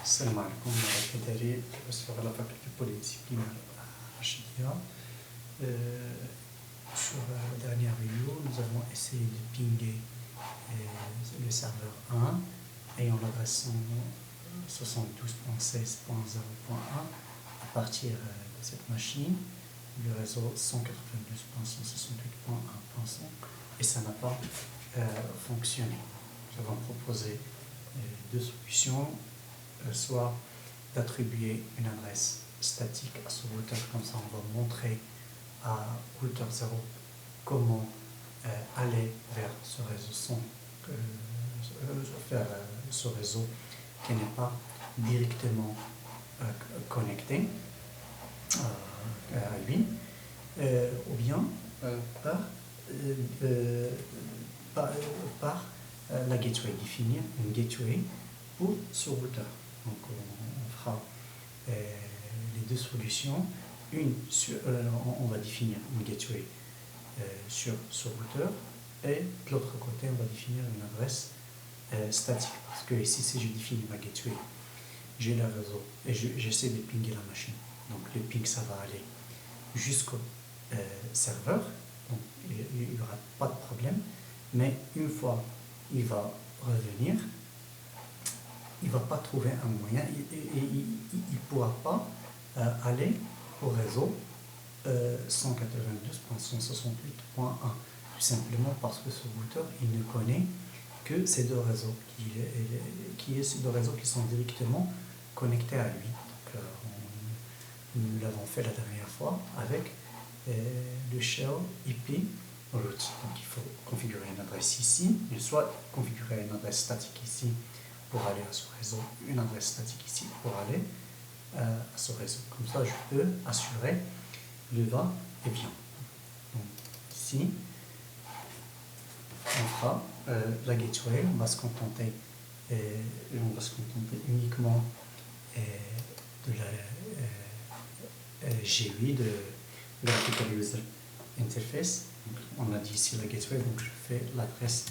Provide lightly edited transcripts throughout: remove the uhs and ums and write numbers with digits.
السلام عليكم ورحمة الله sur la faculté polydisciplinaire à HDA. Sur la dernière vidéo, nous avons essayé de pinguer le serveur 1 ayant l'adresse 72.16.0.1 à partir de cette machine, le réseau 192.168.1.100 et ça n'a pas fonctionné. Nous avons proposé deux solutions, soit d'attribuer une adresse statique à ce routeur, comme ça on va montrer à routeur 0 comment aller vers ce réseau vers ce réseau qui n'est pas directement connecté à lui, ou bien par la gateway, définir une gateway pour ce routeur. Donc on fera les deux solutions. On va définir une gateway sur ce routeur et de l'autre côté on va définir une adresse statique, parce que ici si je définis ma gateway, j'ai le réseau et j'essaie de pinguer la machine, donc le ping ça va aller jusqu'au serveur, donc il n'y aura pas de problème, mais une fois il va revenir, il ne va pas trouver un moyen, il ne pourra pas aller au réseau 192.168.1, tout simplement parce que ce routeur il ne connaît que ces deux réseaux ces deux réseaux qui sont directement connectés à lui. Donc, nous l'avons fait la dernière fois avec le shell IP route. Donc il faut configurer une adresse ici, soit configurer une adresse statique ici pour aller à ce réseau, une adresse statique ici pour aller à ce réseau. Comme ça, je peux assurer le va-et-vient. Donc ici, on fera la gateway, on va se contenter uniquement de la GUI, de Graphical User Interface. Donc, on a dit ici la gateway, donc je fais l'adresse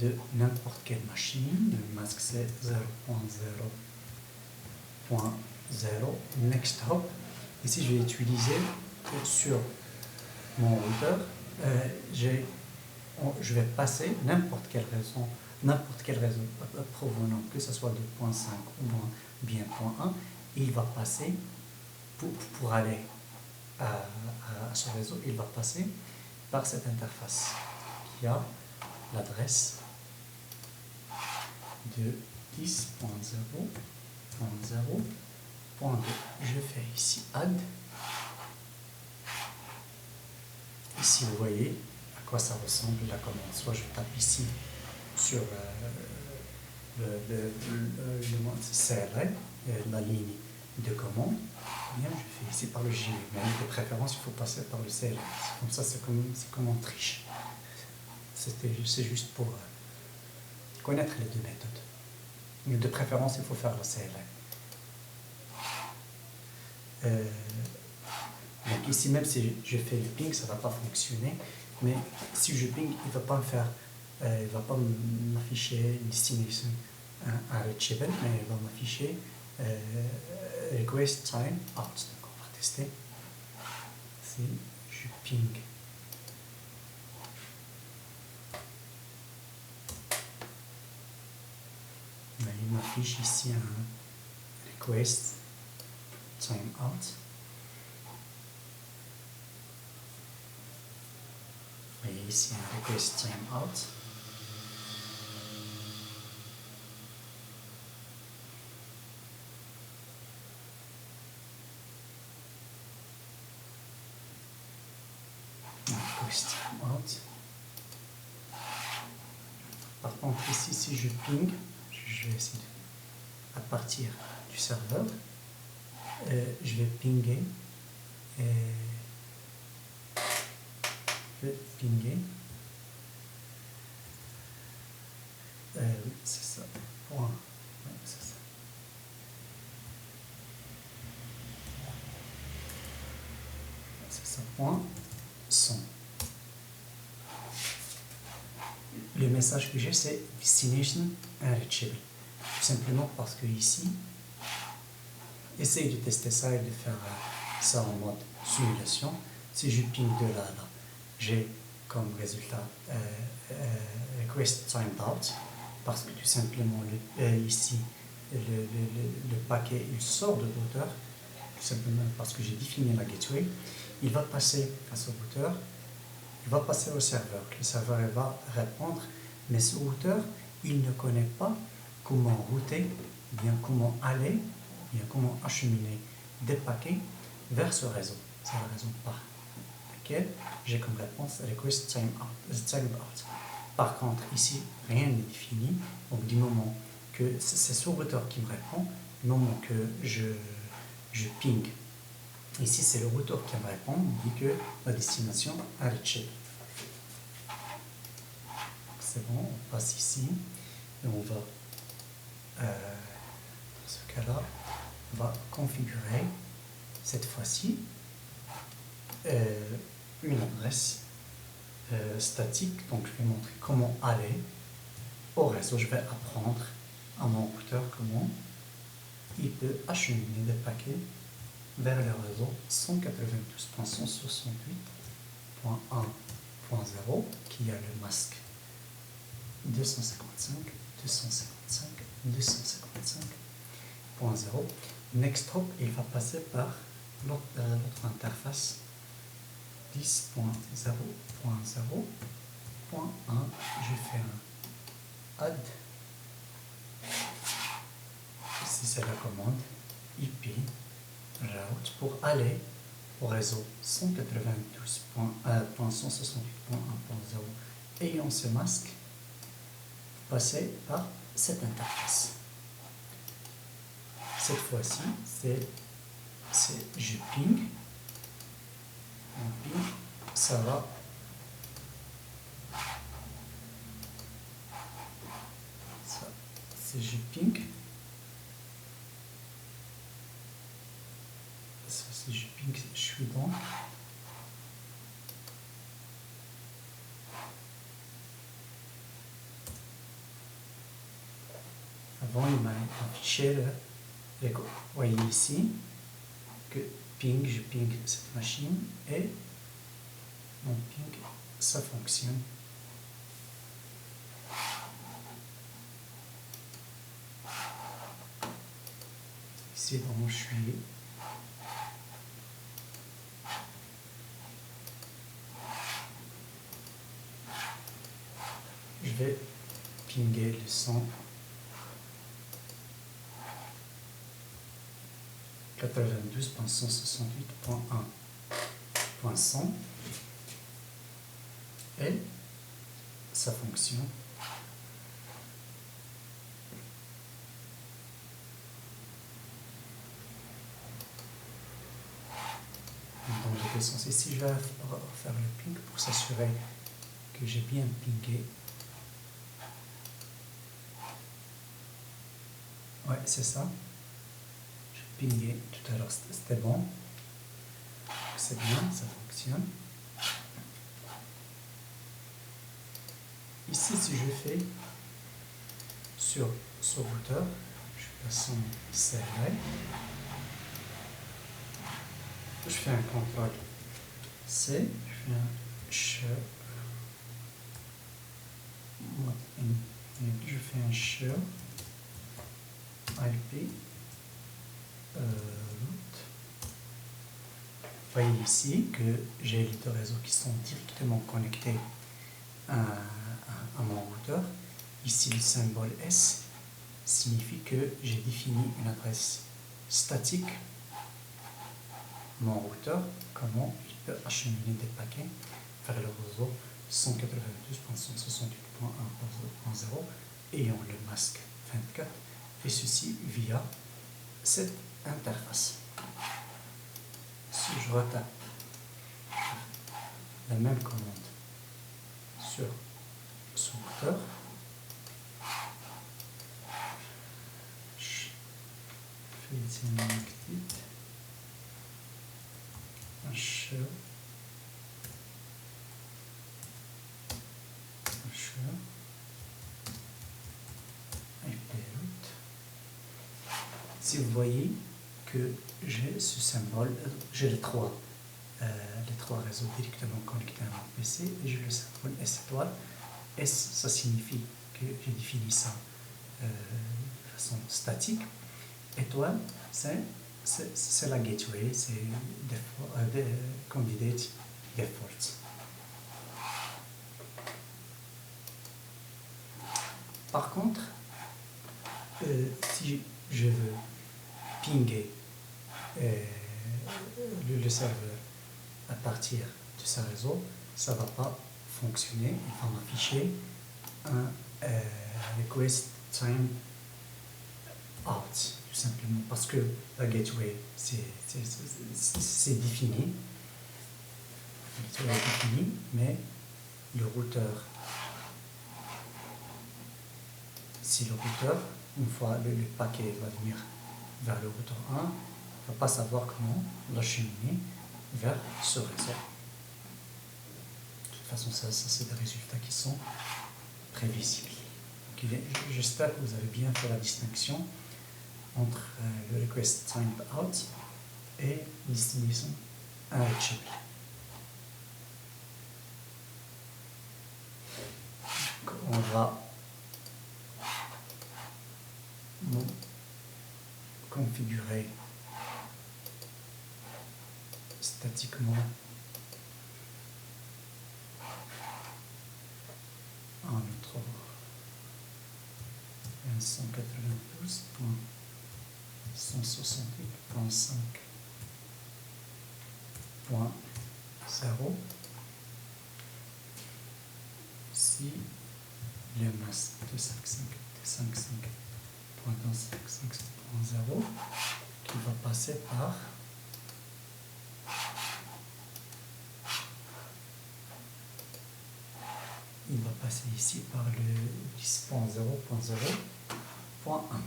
de n'importe quelle machine. Le masque c'est 0.0.0 next hop. Ici je vais utiliser sur mon routeur, je vais passer n'importe quel réseau provenant, que ce soit de point 5 ou bien point 1, il va passer pour aller à ce réseau, il va passer par cette interface qui a l'adresse de 10.0.0.2. Je fais ici add. Ici vous voyez à quoi ça ressemble la commande. Soit je tape ici sur le CLI, la ligne de commande, bien je fais ici par le GUI, mais de préférence il faut passer par le CLI. Comme ça c'est comme on triche. C'est juste pour connaître les deux méthodes. Mais de préférence il faut faire le CLI. Donc ici même si je fais le ping, ça ne va pas fonctionner, mais si je ping, il ne va pas me faire, il va pas m'afficher destination reachable, mais il va m'afficher request time out. Donc on va tester. Si je ping, il m'affiche ici un request time out. Vous voyez ici un request time out. Request time out. Par contre ici si je ping, je vais essayer à partir du serveur, je vais pinguer. Oui, c'est ça. Point. Oui, c'est ça. C'est ça. Point. Son. Le message que j'ai, c'est destination unreachable. Tout simplement parce que ici, essaye de tester ça et de faire ça en mode simulation. Si je ping de là à là, j'ai comme résultat request timed out, parce que tout simplement ici le paquet il sort de routeur, tout simplement parce que j'ai défini la gateway. Il va passer à ce routeur, il va passer au serveur. Le serveur il va répondre, mais ce routeur il ne connaît pas comment router, bien comment aller, bien comment acheminer des paquets vers ce réseau. C'est la raison par laquelle j'ai comme réponse request timed out. Par contre, ici, rien n'est défini. Donc, du moment que c'est ce routeur qui me répond, du moment que je ping, ici c'est le routeur qui me répond, il dit que la destination est reachée. C'est bon, on passe ici et on va, dans ce cas-là, on va configurer cette fois-ci une adresse statique. Donc je vais montrer comment aller au réseau. Je vais apprendre à mon routeur comment il peut acheminer des paquets vers le réseau 192.168.1.0 qui a le masque 255.255.255.0. Next hop, il va passer par l'autre interface 10.0.0.1. Je fais un add. Ici c'est la commande IP route pour aller au réseau 192.168.1.0 ayant ce masque, passer par cette interface. Cette fois-ci, c'est je ping, ça va c'est je ping, ça c'est je ping, je suis dans avant il m'a affiché vous voyez ici que ping, je ping cette machine et mon ping ça fonctionne. Ici donc je suis je vais pinguer le 192.168.1.100 et ça fonctionne. Donc j'étais censé, si je vais faire le ping pour s'assurer que j'ai bien pingé. Ouais, c'est ça. J'ai pingé tout à l'heure, c'était bon. C'est bien, ça fonctionne. Ici, si je fais sur ce routeur, je passe en CLI, je fais un contrôle C, je fais un share, je fais un share IP route. Vous voyez ici que j'ai les deux réseaux qui sont directement connectés à mon routeur. Ici, le symbole S signifie que j'ai défini une adresse statique. Mon routeur, comment il peut acheminer des paquets vers le réseau 192.168.1.0 ayant le masque 24, et ceci via cette interface. Si je retape la même commande sur ce routeur, je fais ici une petite un share IP route. Si vous voyez que j'ai ce symbole, j'ai les trois réseaux directement connectés à mon PC et j'ai le symbole S étoile. S, ça signifie que j'ai défini ça de façon statique. Étoile, c'est la gateway, c'est candidate default. Par contre, si je veux pinguer le serveur à partir de ce réseau, ça ne va pas fonctionner. Il va m'afficher un request time out, tout simplement, parce que la gateway, c'est défini. La gateway est définie, mais le routeur, si le routeur, une fois le paquet va venir vers le routeur 1, ne va pas savoir comment l'acheminer vers ce réseau. De toute façon, ça c'est des résultats qui sont prévisibles. J'espère que vous avez bien fait la distinction entre le request time out et destination unreachable. On va configurer statiquement un autre 192.168.5.0 si le masque de 5.5.5.0 qui va passer par ici par le 10.0.0.1,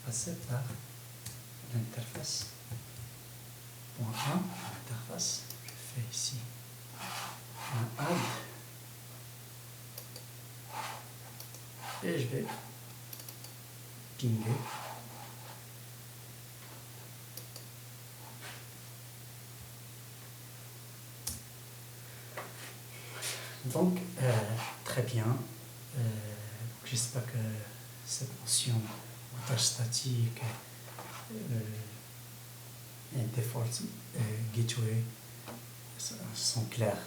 passer par l'interface .1, l'interface, je fais ici un add et je vais pinguer donc très bien. J'espère que cette notion routage statique et default gateway sont clairs